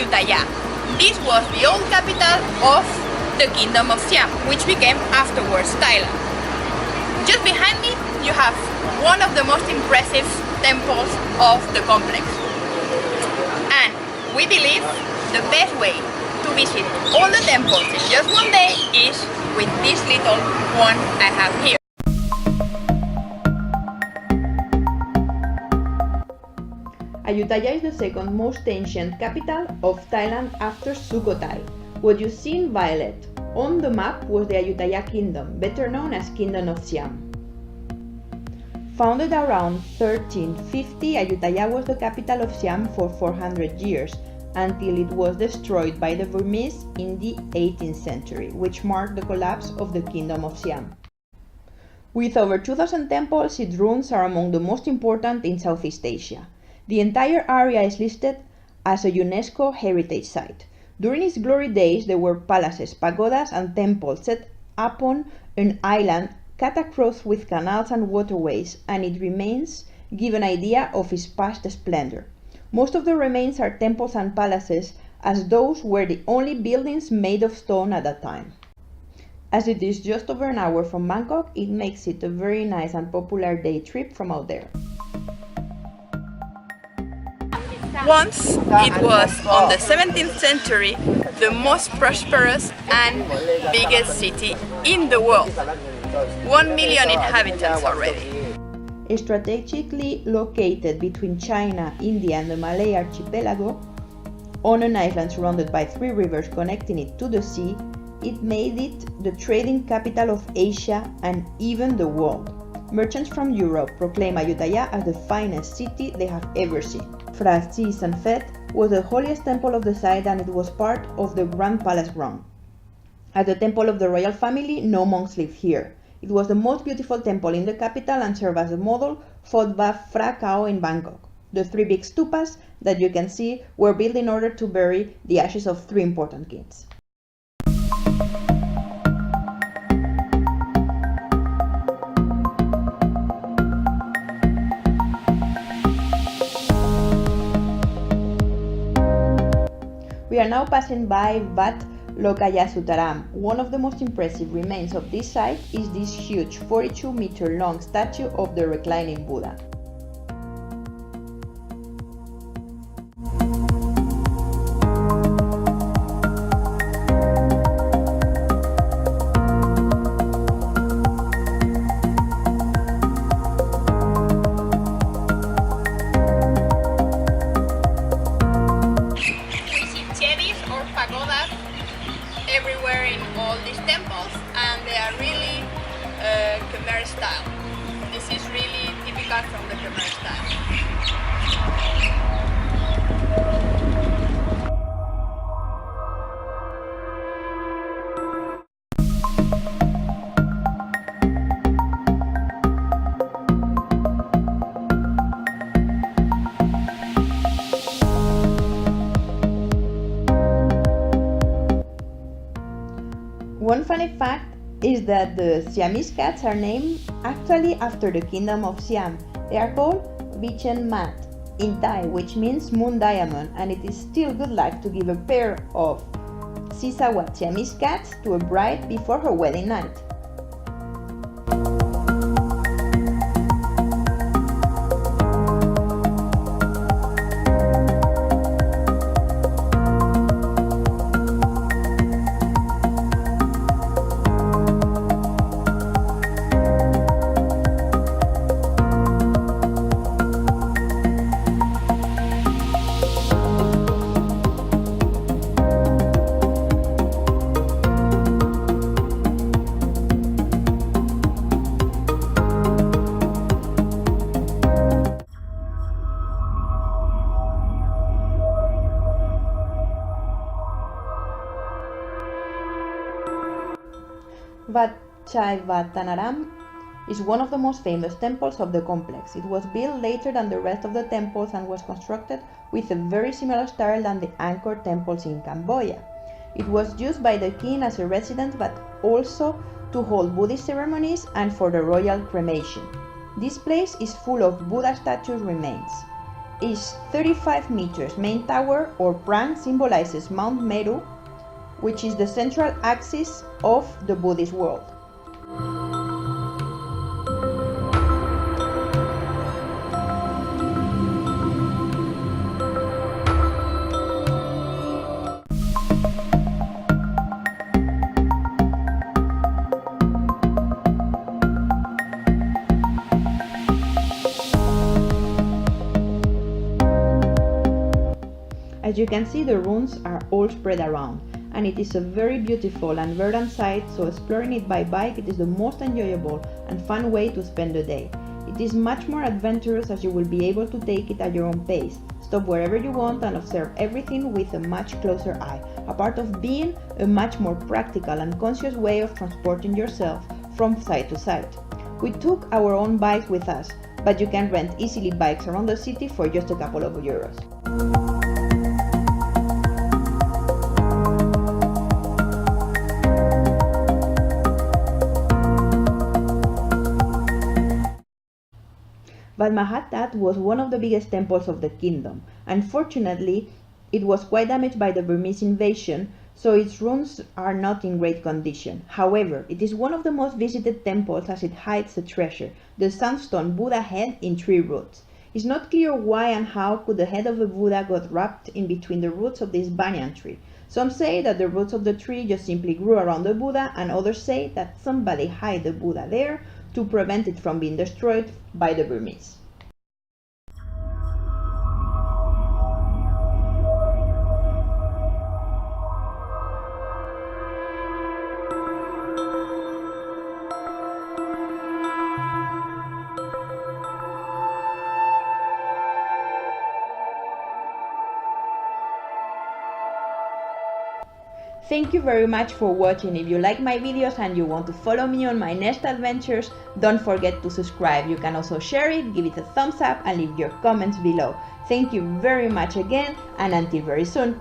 Ayutthaya. This was the old capital of the Kingdom of Siam, which became afterwards Thailand. Just behind me you have one of the most impressive temples of the complex. And we believe the best way to visit all the temples in just one day is with this little one I have here. Ayutthaya is the second most ancient capital of Thailand after Sukhothai. What you see in violet on the map was the Ayutthaya Kingdom, better known as Kingdom of Siam. Founded around 1350, Ayutthaya was the capital of Siam for 400 years, until it was destroyed by the Burmese in the 18th century, which marked the collapse of the Kingdom of Siam. With over 2,000 temples, its ruins are among the most important in Southeast Asia. The entire area is listed as a UNESCO heritage site. During its glory days, there were palaces, pagodas, and temples set upon an island cut across with canals and waterways, and its remains give an idea of its past splendor. Most of the remains are temples and palaces, as those were the only buildings made of stone at that time. As it is just over an hour from Bangkok, it makes it a very nice and popular day trip from out there. Once it was, on the 17th century, the most prosperous and biggest city in the world. 1 million inhabitants already. Strategically located between China, India and the Malay archipelago, on an island surrounded by 3 rivers connecting it to the sea, it made it the trading capital of Asia and even the world. Merchants from Europe proclaim Ayutthaya as the finest city they have ever seen. Phra Chi Sanphet was the holiest temple of the site, and it was part of the Grand Palace ground. At the temple of the royal family, no monks lived here. It was the most beautiful temple in the capital and served as a model for Phra Kao in Bangkok. The 3 big stupas that you can see were built in order to bury the ashes of 3 important kings. We are now passing by Wat Mahathat. One of the most impressive remains of this site is this huge 42-meter long statue of the reclining Buddha. Everywhere in all these temples, and they are really Khmer style. This is really typical from the Khmer style. One funny fact is that the Siamese cats are named actually after the Kingdom of Siam. They are called Vichen Mat in Thai, which means moon diamond, and it is still good luck to give a pair of Sisawat Siamese cats to a bride before her wedding night. Wat Mahathat is one of the most famous temples of the complex. It was built later than the rest of the temples and was constructed with a very similar style than the Angkor temples in Cambodia. It was used by the king as a residence, but also to hold Buddhist ceremonies and for the royal cremation. This place is full of Buddha statue remains. is 35 meters. Main tower or prang symbolizes Mount Meru, which is the central axis of the Buddhist world. As you can see, the ruins are all spread around, and it is a very beautiful and verdant site, so exploring it by bike it is the most enjoyable and fun way to spend the day. It is much more adventurous as you will be able to take it at your own pace, stop wherever you want and observe everything with a much closer eye, a part of being a much more practical and conscious way of transporting yourself from site to site. We took our own bikes with us, but you can rent easily bikes around the city for just a couple of euros. Wat Mahathat was one of the biggest temples of the kingdom. Unfortunately, it was quite damaged by the Burmese invasion, so its ruins are not in great condition. However, it is one of the most visited temples as it hides a treasure, the sandstone Buddha head in 3 roots. It's not clear why and how could the head of a Buddha got wrapped in between the roots of this banyan tree. Some say that the roots of the tree just simply grew around the Buddha, and others say that somebody hid the Buddha there to prevent it from being destroyed by the Burmese. Thank you very much for watching. If you like my videos and you want to follow me on my next adventures, don't forget to subscribe. You can also share it, give it a thumbs up and leave your comments below. Thank you very much again, and until very soon.